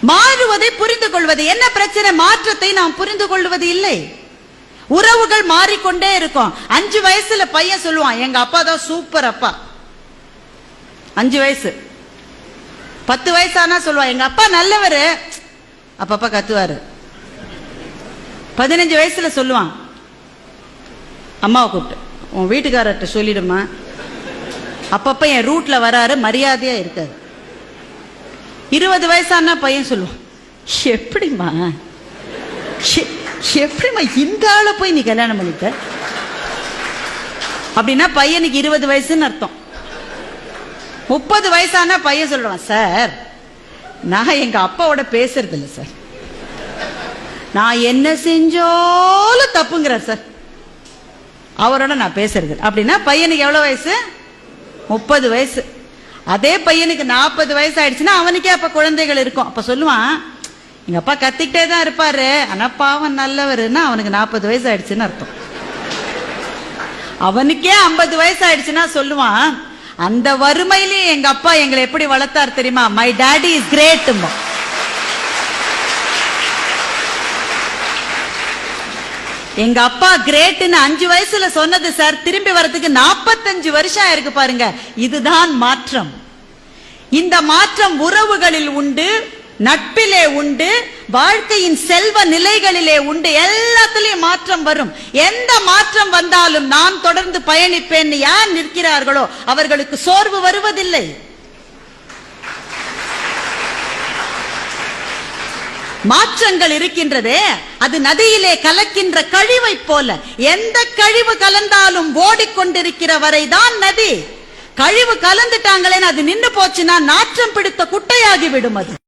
மாறுவதை புரிந்து கொள்வது. என்ன பிரச்சனை? மாற்றத்தை நாம் புரிந்து கொள்வது இல்லை. உறவுகள் மாறிக்கொண்டே இருக்கும். 5 வயசுல பையன் சொல்லுவான், எங்க அப்பா தான் சூப்பர் அப்பா. 5 வயசு. 10 வயசானா சொல்லுவான், எங்க அப்பா நல்லவரு, அப்பப்பா கத்துவாரு. 15 வயசுல சொல்லுவான், அம்மாவை கூப்பிட்டு, உன் வீட்டுக்காரர்கிட்ட சொல்லிடுமா, அப்பப்ப என் ரூட்ல வராரு, மரியாதையா இருக்காரு. 20 வயசானா பையன் சொல்லுவான், எப்படிமா எப்படிமா இந்த ஆளை போய் நீ கல்யாணம் பண்ணிட்ட? அப்படின்னா பையனுக்கு 20 வயசுன்னு அர்த்தம். 30 வயசானா பையன் சொல்றான், சார் நான் எங்க அப்பாவோட பேசுறது இல்லை சார், நான் என்ன செஞ்சாலும் தப்புங்கிறார் சார், அவரோட நான் பேசுறது. அப்படின்னா பையனுக்கு எவ்வளவு வயசு? 30 வயசு. அதே பையனுக்கு 40 வயசு ஆயிடுச்சுன்னா அவனுக்கே அப்ப குழந்தைகள் இருக்கும். அப்ப சொல்லுவான், எங்க அப்பா கத்திக்கிட்டே தான் இருப்பாரு, ஆனா பாவம் நல்லவருன்னா அவனுக்கு 40 வயசு ஆயிடுச்சுன்னு அர்த்தம். அவனுக்கே 50 வயசு ஆயிடுச்சுன்னா சொல்லுவான், அந்த வறுமையிலே எங்க அப்பா எங்களை எப்படி வளர்த்தார் தெரியுமா, மை டாடி இஸ் கிரேட். எங்க அப்பா கிரேட்னு 5 வயசுல சொன்னது சார், திரும்பி வரதுக்கு 45 வருஷம் ஆயிருக்கு பாருங்க. இதுதான் மாற்றம். இந்த மாற்றம் உறவுகளில் உண்டு, நட்பிலே உண்டு, வாழ்க்கையின் செல்வ நிலைகளிலே உண்டு. எல்லாத்திலையும் மாற்றம் வரும். எந்த மாற்றம் வந்தாலும் நான் தொடர்ந்து பயணிப்பேன் யார் நிற்கிறார்களோ அவர்களுக்கு சோர்வு வருவதில்லை. மாற்றங்கள் இருக்கின்றதே, அது நதியிலே கலக்கின்ற கழிவை போல. எந்த கழிவு கலந்தாலும் ஓடிக்கொண்டிருக்கிற வரைதான் நதி. கழிவு கலந்துட்டாங்களேன்னு அது நின்று போச்சுன்னா நாற்றம் பிடித்த குட்டையாகி விடும். அது